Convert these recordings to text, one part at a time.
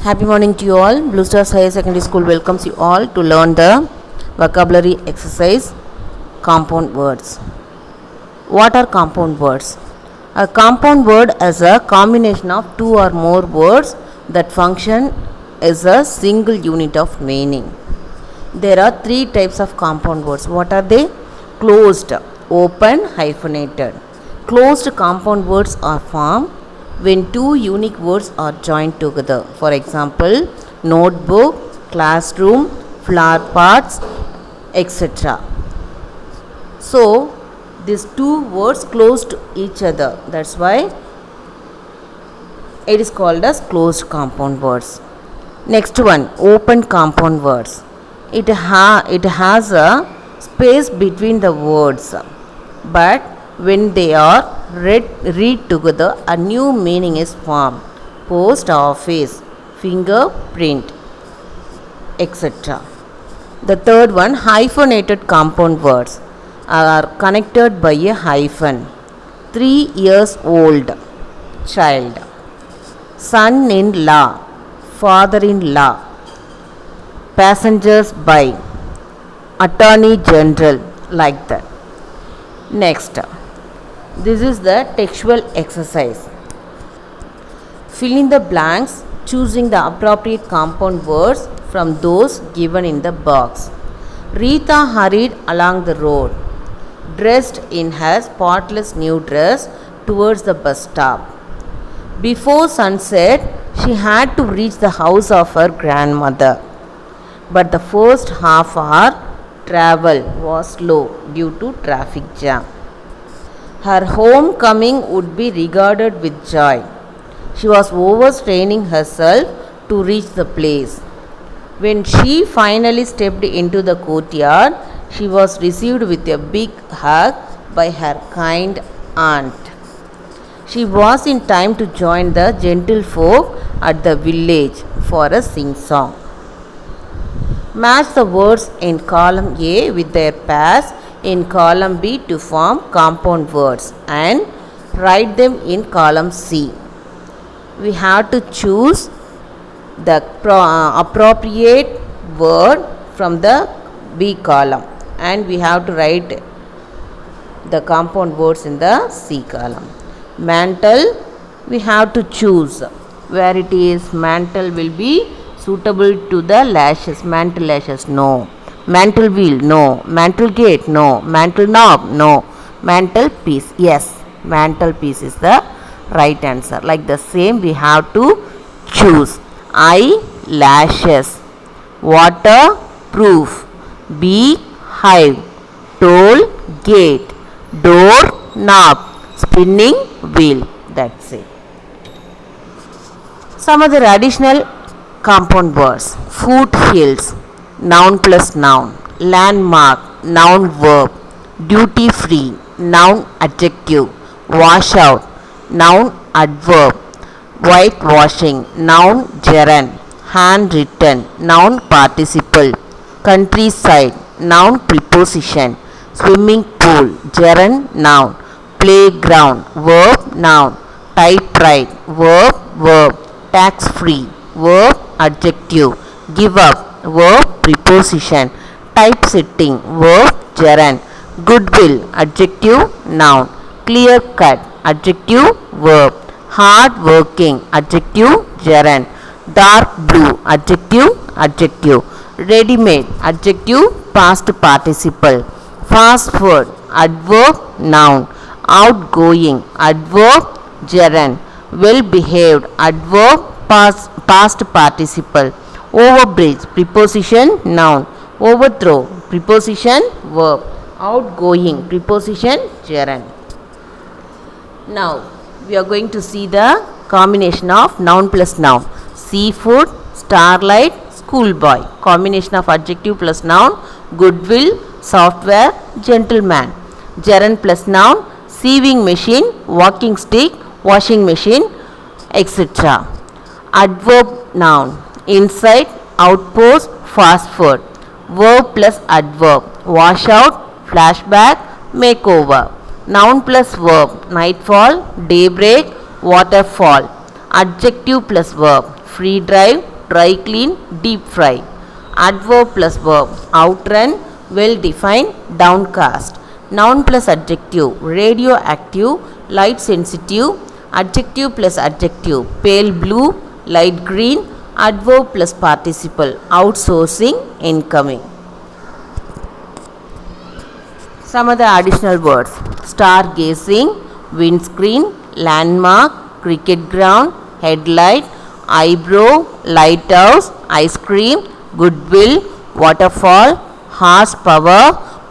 Happy morning to you all. Blue Stars Higher Secondary School welcomes you all to learn the vocabulary exercise compound words. What are compound words? A compound word is a combination of two or more words that function as a single unit of meaning. There are three types of compound words. What are they? Closed, open, hyphenated. Closed compound words are formed when two unique words are joined together. For example, notebook, classroom, flower pots, etc. So, these two words close to each other. That's why it is called as closed compound words. Next one, open compound words. It has a space between the words, but when they are read together, a new meaning is formed. Post office, fingerprint, etc. The third one, hyphenated compound words are connected by a hyphen. 3 years old, child. Son-in-law, father-in-law. Passengers by, attorney general, like that. Next, this is the textual exercise. Fill in the blanks, choosing the appropriate compound words from those given in the box. Rita hurried along the road, dressed in her spotless new dress, towards the bus stop. Before sunset, she had to reach the house of her grandmother, but the first half hour travel was slow due to traffic jam. Her homecoming would be regarded with joy. She was overstraining herself to reach the place. When she finally stepped into the courtyard, she was received with a big hug by her kind aunt. She was in time to join the gentlefolk at the village for a sing-song. Match the words in column A with their pairs in column B to form compound words and write them in column C. We have to choose the appropriate word from the B column and we have to write the compound words in the C column. Mantle, we have to choose where it is. Mantle will be suitable to the lashes. Mantle lashes, no. Mantle wheel, no. Mantle gate, no. Mantle knob, no. Mantle piece, yes. Mantle piece is the right answer. Like the same, we have to choose. Eyelashes, waterproof, beehive, toll gate, door knob, spinning wheel. That's it. Some other additional compound words. Foothills, noun plus noun. Landmark, noun verb. Duty free, noun adjective. Washout, noun adverb. Whitewashing, noun gerund. Handwritten, noun participle. Countryside, noun preposition. Swimming pool, gerund noun. Playground, verb noun. Typewrite, verb. Tax free, verb adjective. Give up, verb preposition. Typesetting, verb gerund. Goodwill, adjective noun. Clear cut, adjective verb. Hard working, adjective gerund. Dark blue, adjective. Ready made, adjective past participle. Fast food, adverb noun. Outgoing, adverb gerund. Well behaved, adverb past participle. Overbridge, preposition noun. Overthrow, preposition verb. Outgoing, preposition gerund. Now we are going to see the combination of noun plus noun. Seafood, starlight, schoolboy. Combination of adjective plus noun. Goodwill, software, gentleman. Gerund plus noun. Sieving machine, walking stick, washing machine, etc. Adverb noun. Inside, outpost, fast food. Verb plus adverb. Washout, flashback, makeover. Noun plus verb. Nightfall, daybreak, waterfall. Adjective plus verb. Free drive, dry clean, deep fry. Adverb plus verb, outrun, well defined, downcast. Noun plus adjective, radioactive, light sensitive. Adjective plus adjective, pale blue, light green. Adverb plus participle, outsourcing, incoming. Some other additional words: stargazing, windscreen, landmark, cricket ground, headlight, eyebrow, lighthouse, ice cream, goodwill, waterfall, horsepower,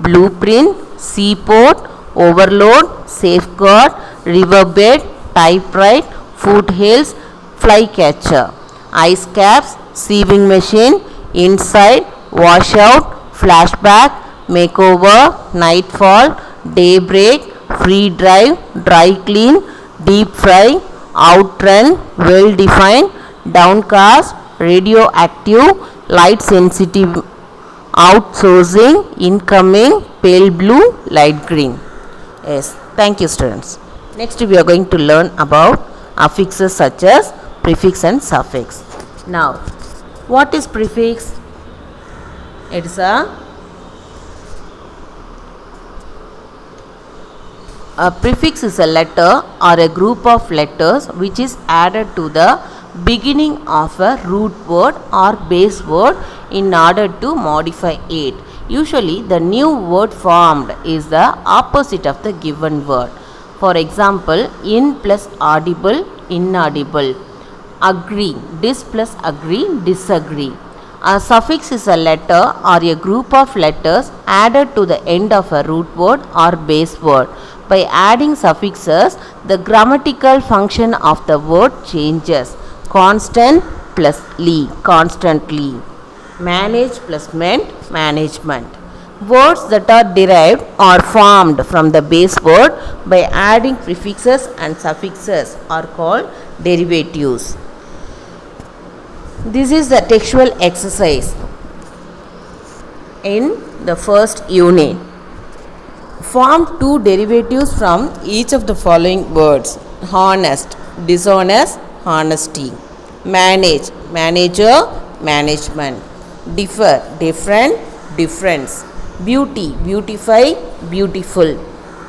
blueprint, seaport, overload, safeguard, riverbed, typewrite, foothills, flycatcher. Ice caps, sieving machine, inside, washout, flashback, makeover, nightfall, daybreak, free drive, dry clean, deep fry, outrun, well defined, downcast, radioactive, light sensitive, outsourcing, incoming, pale blue, light green. Yes, thank you students. Next we are going to learn about affixes such as prefix and suffix. Now, what is prefix? It is a prefix is a letter or a group of letters which is added to the beginning of a root word or base word in order to modify it. Usually, the new word formed is the opposite of the given word. For example, in plus audible, inaudible. Agree, dis plus agree, disagree. A suffix is a letter or a group of letters added to the end of a root word or base word. By adding suffixes, the grammatical function of the word changes. Constant plus ly, constantly. Manage plus meant, management. Words that are derived or formed from the base word by adding prefixes and suffixes are called derivatives. This is the textual exercise in the first unit. Form two derivatives from each of the following words: honest, dishonest, honesty. Manage, manager, management. Differ, different, difference. Beauty, beautify, beautiful.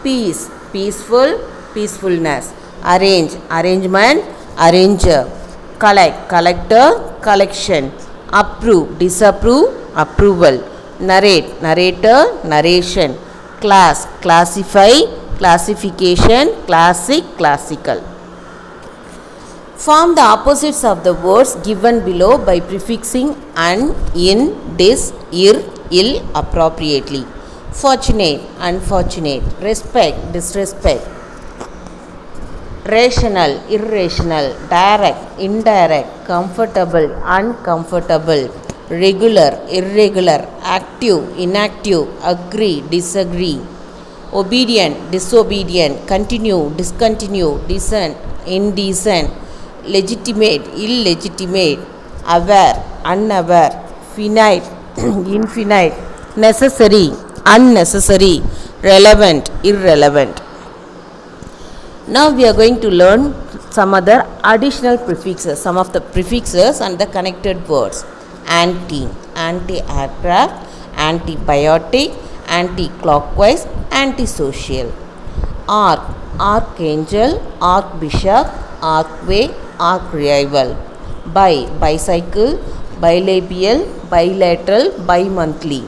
Peace, peaceful, peacefulness. Arrange, arrangement, arranger. Collect, collector, collection. Approve, disapprove, approval. Narrate, narrator, narration. Class, classify, classification, classic, classical. Form the opposites of the words given below by prefixing an, in, dis, ir, ill appropriately. Fortunate, unfortunate. Respect, disrespect. Rational, irrational. Direct, indirect. Comfortable, uncomfortable. Regular, irregular. Active, inactive. Agree, disagree. Obedient, disobedient. Continue, discontinue. Decent, indecent. Legitimate, illegitimate. Aware, unaware. Finite, infinite. Necessary, unnecessary. Relevant, irrelevant. Now we are going to learn some other additional prefixes, some of the prefixes and the connected words. Anti, anti-aircraft, antibiotic, anti-clockwise, antisocial. Arc, archangel, archbishop, archway, archrival. Bicycle, bilabial, bilateral, bimonthly.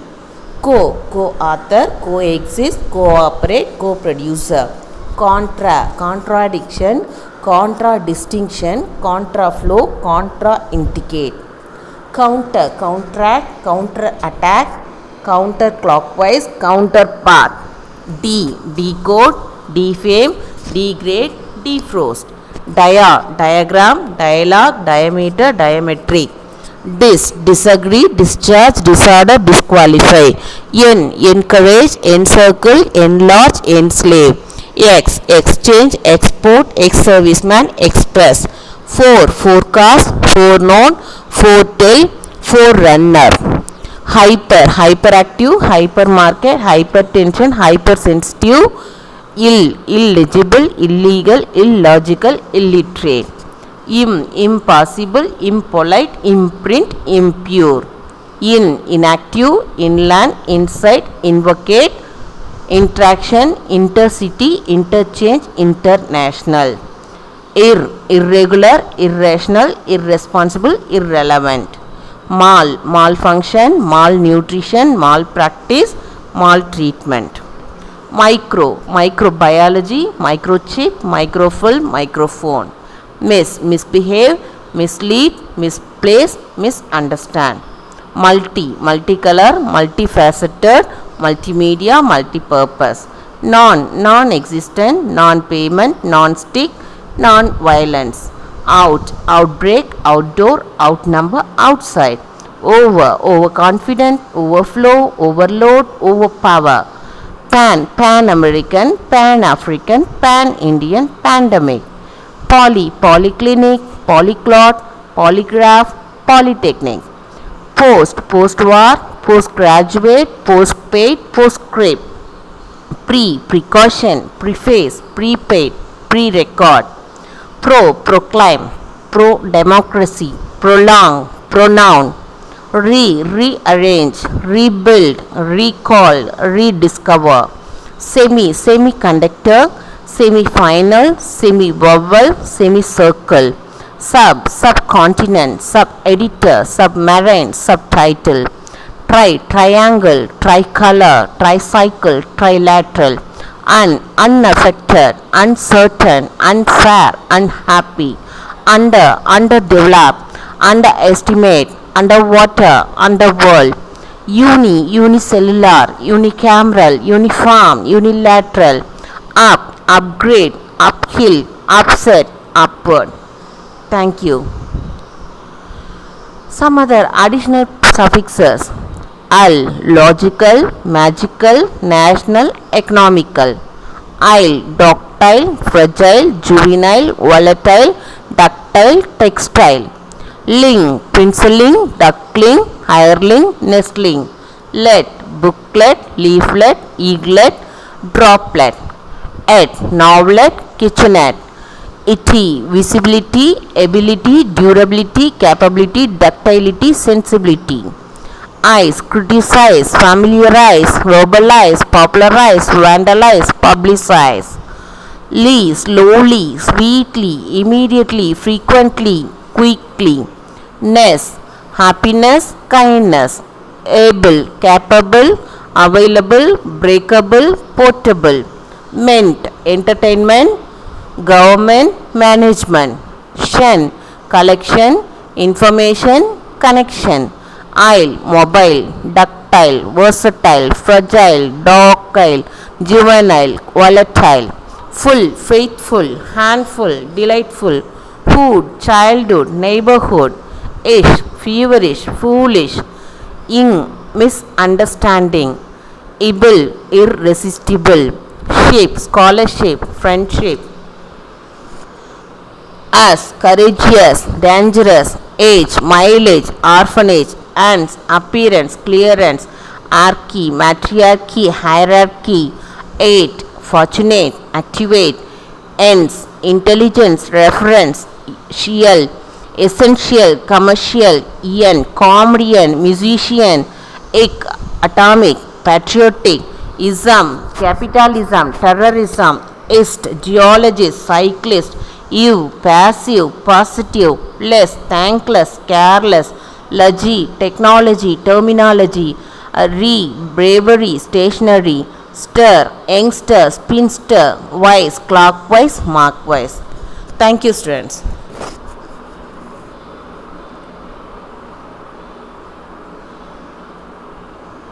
Co-author, coexist, cooperate, co-producer. Contra, contradiction, contradistinction, contraflow, contraindicate. Counter, counteract, counterattack, counterclockwise, counterpart. Decode, defame, degrade, defrost. Diagram, dialogue, diameter, diametric. Disagree, discharge, disorder, disqualify. Encourage, encircle, enlarge, enslave. Exchange, export, ex-serviceman, express. Forecast, foreknown, foretell, forerunner. Hyperactive, hypermarket, hypertension, hypersensitive. Illegible, illegal, illogical, illiterate. impossible, impolite, imprint, impure. Inactive, inland, inside, invocate, interaction, intercity, interchange, international. Irregular, irrational, irresponsible, irrelevant. Malfunction, malnutrition, malpractice, maltreatment. Microbiology, microchip, microfilm, microphone. Misbehave, mislead, misplace, misunderstand. Multicolor, multifaceted, multimedia, multipurpose. Non-existent, non-payment, non-stick, non-violence. Outbreak, outdoor, outnumber, outside. Overconfident, overflow, overload, overpower. Pan-American, Pan-African, Pan-Indian, pandemic. Polyclinic, polyglot, polygraph, polytechnic. Post-war, postgraduate, postpaid, postscript. Precaution, preface, prepaid, pre-record. Proclaim, pro-democracy, prolong, pronoun. Rearrange, rebuild, recall, rediscover. Semiconductor, semi-final, semi-vowel, semicircle. Subcontinent, sub-editor, submarine, subtitle. Triangle, tricolor, tricycle, trilateral. Unaffected, uncertain, unfair, unhappy. Underdeveloped, underestimate, underwater, underworld. Unicellular, unicameral, uniform, unilateral. Upgrade, uphill, upset, upward. Thank you. Some other additional suffixes. Logical, magical, national, economical. Doctile, fragile, juvenile, volatile, ductile, textile. Penciling, duckling, hireling, nestling. Booklet, leaflet, eaglet, droplet. Novelet, kitchenette. Visibility, ability, durability, capability, ductility, sensibility. Criticize, familiarize, verbalize, popularize, vandalize, publicize. Slowly, sweetly, immediately, frequently, quickly. Happiness, kindness. Able, capable, available, breakable, portable. Entertainment, government, management. Collection, information, connection. Mobile, ductile, versatile, fragile, docile, juvenile, volatile. Full, faithful, handful, delightful. Hood, childhood, neighborhood. Feverish, foolish. Misunderstanding. Irresistible. Shape, scholarship, friendship. Courageous, dangerous. Age, mileage, orphanage. Ants, appearance, clearance. Archy, matriarchy, hierarchy. Fortunate, activate. Ends, intelligence, reference. Shield, essential, commercial. Comedian, musician. Atomic, patriotic. Ism, capitalism, terrorism. Geologist, cyclist. Passive, positive. Less, thankless, careless. Technology, terminology. Bravery, stationery. Stir, youngster, spinster. Wise, clockwise, markwise. Thank you, students.